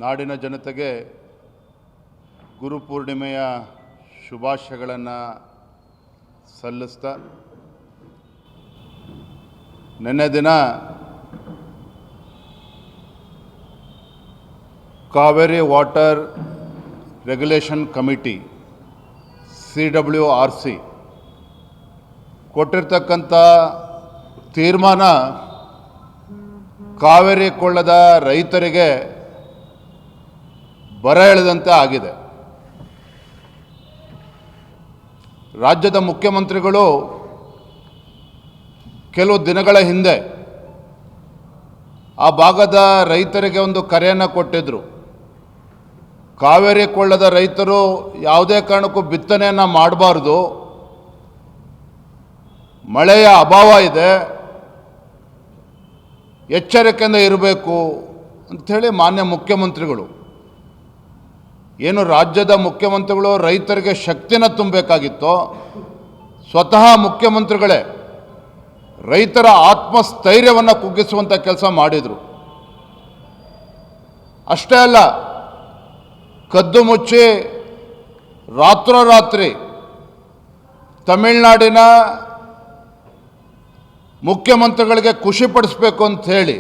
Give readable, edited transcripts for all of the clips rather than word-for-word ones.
ನಾಡಿನ ಜನತೆಗೆ ಗುರುಪೂರ್ಣಿಮೆಯ ಶುಭಾಶಯಗಳನ್ನು ಸಲ್ಲಿಸ್ತಾ ನಿನ್ನೆ ದಿನ Kaveri water regulation committee CWRC ಕೊಟ್ಟಿರ್ತಕ್ಕಂಥ ತೀರ್ಮಾನ ಕಾವೇರಿ ಕೊಳ್ಳದ ರೈತರಿಗೆ ಬರ ಎಳೆದಂತೆ ಆಗಿದೆ. ರಾಜ್ಯದ ಮುಖ್ಯಮಂತ್ರಿಗಳು ಕೆಲವು ದಿನಗಳ ಹಿಂದೆ ಆ ಭಾಗದ ರೈತರಿಗೆ ಒಂದು ಕರೆಯನ್ನು ಕೊಟ್ಟಿದ್ದರು. ಕಾವೇರಿ ಕೊಳ್ಳದ ರೈತರು ಯಾವುದೇ ಕಾರಣಕ್ಕೂ ಬಿತ್ತನೆಯನ್ನು ಮಾಡಬಾರ್ದು, ಮಳೆಯ ಅಭಾವ ಇದೆ, ಎಚ್ಚರಿಕೆಯಿಂದ ಇರಬೇಕು ಅಂಥೇಳಿ ಮಾನ್ಯ ಮುಖ್ಯಮಂತ್ರಿಗಳು ಏನು ರಾಜ್ಯದ ಮುಖ್ಯಮಂತ್ರಿಗಳು ರೈತರಿಗೆ ಶಕ್ತಿನ ತುಂಬಬೇಕಾಗಿತ್ತೋ ಸ್ವತಃ ಮುಖ್ಯಮಂತ್ರಿಗಳೇ ರೈತರ ಆತ್ಮಸ್ಥೈರ್ಯವನ್ನು ಕುಗ್ಗಿಸುವಂಥ ಕೆಲಸ ಮಾಡಿದರು. ಅಷ್ಟೇ ಅಲ್ಲ, ಕದ್ದು ಮುಚ್ಚಿ ರಾತ್ರೋರಾತ್ರಿ ತಮಿಳುನಾಡಿನ ಮುಖ್ಯಮಂತ್ರಿಗಳಿಗೆ ಖುಷಿಪಡಿಸಬೇಕು ಅಂತ ಹೇಳಿ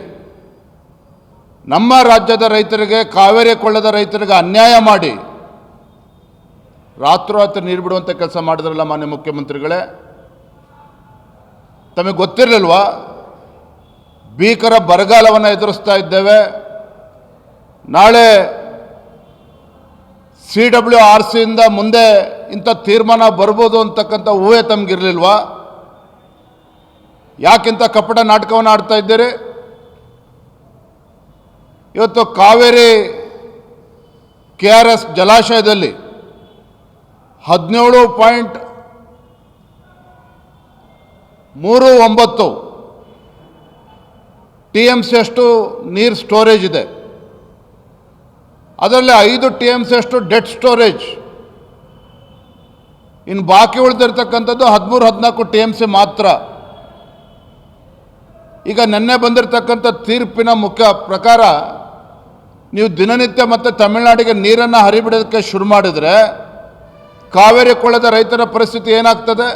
ನಮ್ಮ ರಾಜ್ಯದ ರೈತರಿಗೆ, ಕಾವೇರಿ ಕೊಳ್ಳದ ರೈತರಿಗೆ ಅನ್ಯಾಯ ಮಾಡಿ ರಾತ್ರೋರಾತ್ರಿ ನೀರು ಬಿಡುವಂಥ ಕೆಲಸ ಮಾಡಿದ್ರಲ್ಲ ಮಾನ್ಯ ಮುಖ್ಯಮಂತ್ರಿಗಳೇ. ತಮಗೆ ಗೊತ್ತಿರಲಿಲ್ವಾ ಭೀಕರ ಬರಗಾಲವನ್ನು ಎದುರಿಸ್ತಾ ಇದ್ದೇವೆ, ನಾಳೆ CWRCಯಿಂದ ಮುಂದೆ ಇಂಥ ತೀರ್ಮಾನ ಬರ್ಬೋದು ಅಂತಕ್ಕಂಥ ಊಹೆ ತಮಗಿರಲಿಲ್ವಾ? ಯಾಕಿಂತ ಕಪಟ ನಾಟಕವನ್ನು ಆಡ್ತಾ ಇದ್ದೀರಿ? ಇವತ್ತು ಕಾವೇರಿ KRS ಜಲಾಶಯದಲ್ಲಿ 17.39 TMC ಅಷ್ಟು ನೀರು ಸ್ಟೋರೇಜ್ ಇದೆ. ಅದರಲ್ಲಿ 5 TMC ಅಷ್ಟು ಡೆಡ್ ಸ್ಟೋರೇಜ್. ಇನ್ನು ಬಾಕಿ ಉಳಿದಿರ್ತಕ್ಕಂಥದ್ದು 13-14 TMC ಮಾತ್ರ. ಈಗ ನಿನ್ನೆ ಬಂದಿರತಕ್ಕಂಥ ತೀರ್ಪಿನ ಮುಖ್ಯ ಪ್ರಕಾರ ನೀವು ದಿನನಿತ್ಯ ಮತ್ತೆ ತಮಿಳುನಾಡಿಗೆ ನೀರನ್ನು ಹರಿಬಿಡೋದಕ್ಕೆ ಶುರು ಮಾಡಿದರೆ ಕಾವೇರಿ ಕೊಳ್ಳದ ರೈತರ ಪರಿಸ್ಥಿತಿ ಏನಾಗ್ತದೆ?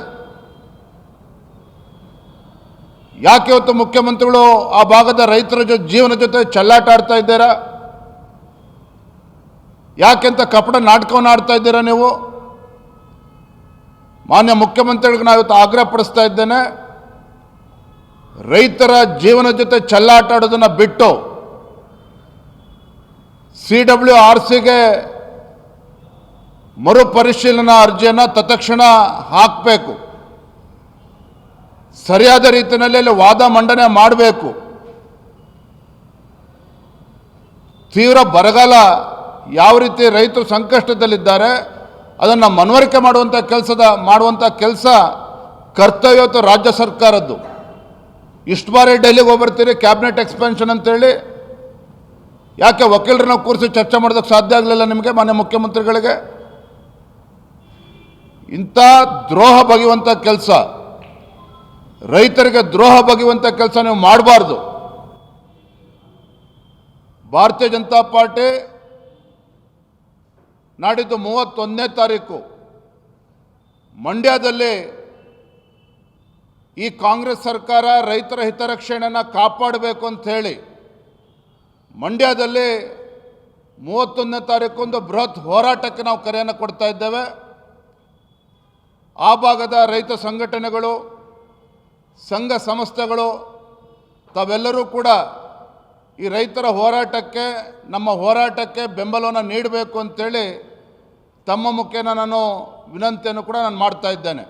ಯಾಕೆ ಇವತ್ತು ಮುಖ್ಯಮಂತ್ರಿಗಳು ಆ ಭಾಗದ ರೈತರ ಜೀವನ ಜೊತೆ ಚೆಲ್ಲಾಟ ಆಡ್ತಾ ಇದ್ದೀರಾ? ಯಾಕೆಂತ ಕಪಟ ನಾಟಕವನ್ನು ಆಡ್ತಾ ಇದ್ದೀರಾ ನೀವು? ಮಾನ್ಯ ಮುಖ್ಯಮಂತ್ರಿಗಳಿಗೆ ನಾನು ಇವತ್ತು ಆಗ್ರಹ ಪಡಿಸ್ತಾ ಇದ್ದೇನೆ, ರೈತರ ಜೀವನ ಜೊತೆ ಚೆಲ್ಲಾಟ ಆಡೋದನ್ನು ಬಿಟ್ಟು CWRCಗೆ ಮರುಪರಿಶೀಲನಾ ಅರ್ಜಿಯನ್ನು ತತ್ಕ್ಷಣ ಹಾಕಬೇಕು, ಸರಿಯಾದ ರೀತಿಯಲ್ಲಿ ಅಲ್ಲಿ ವಾದ ಮಂಡನೆ ಮಾಡಬೇಕು. ತೀವ್ರ ಬರಗಾಲ ಯಾವ ರೀತಿ ರೈತರು ಸಂಕಷ್ಟದಲ್ಲಿದ್ದಾರೆ ಅದನ್ನು ಮನವರಿಕೆ ಮಾಡುವಂಥ ಕೆಲಸ ಕರ್ತವ್ಯ ಇವತ್ತು ರಾಜ್ಯ ಸರ್ಕಾರದ್ದು. ಇಷ್ಟು ಬಾರಿ ಡೆಲ್ಲಿಗೆ ಹೋಗ್ಬರ್ತೀರಿ ಕ್ಯಾಬಿನೆಟ್ ಎಕ್ಸ್ಪೆನ್ಷನ್ ಅಂತೇಳಿ, ಯಾಕೆ ವಕೀಲರನ್ನ ಕೂರಿಸಿ ಚರ್ಚೆ ಮಾಡೋದಕ್ಕೆ ಸಾಧ್ಯ ಆಗಲಿಲ್ಲ ನಿಮಗೆ ಮಾನ್ಯ ಮುಖ್ಯಮಂತ್ರಿಗಳಿಗೆ? ಇಂಥ ದ್ರೋಹ ಬಗೆಯುವಂಥ ಕೆಲಸ, ರೈತರಿಗೆ ದ್ರೋಹ ಬಗೆಯುವಂಥ ಕೆಲಸ ನೀವು ಮಾಡಬಾರ್ದು. ಭಾರತೀಯ ಜನತಾ ಪಾರ್ಟಿ ನಾಡಿದ್ದು 31ನೇ ತಾರೀಕು ಮಂಡ್ಯದಲ್ಲಿ ಈ ಕಾಂಗ್ರೆಸ್ ಸರ್ಕಾರ ರೈತರ ಹಿತರಕ್ಷಣೆಯನ್ನು ಕಾಪಾಡಬೇಕು ಅಂತ ಹೇಳಿ ಮಂಡ್ಯದಲ್ಲಿ 31ನೇ ತಾರೀಕು ಒಂದು ಬೃಹತ್ ಹೋರಾಟಕ್ಕೆ ನಾವು ಕರೆಯನ್ನು ಕೊಡ್ತಾ ಇದ್ದೇವೆ. ಆ ಭಾಗದ ರೈತ ಸಂಘಟನೆಗಳು, ಸಂಘ ಸಂಸ್ಥೆಗಳು ತಾವೆಲ್ಲರೂ ಕೂಡ ಈ ರೈತರ ಹೋರಾಟಕ್ಕೆ, ನಮ್ಮ ಹೋರಾಟಕ್ಕೆ ಬೆಂಬಲವನ್ನು ನೀಡಬೇಕು ಅಂತೇಳಿ ತಮ್ಮ ಮುಖೇನ ನಾನು ವಿನಂತಿಯನ್ನು ಕೂಡ ಮಾಡ್ತಾ ಇದ್ದೇನೆ.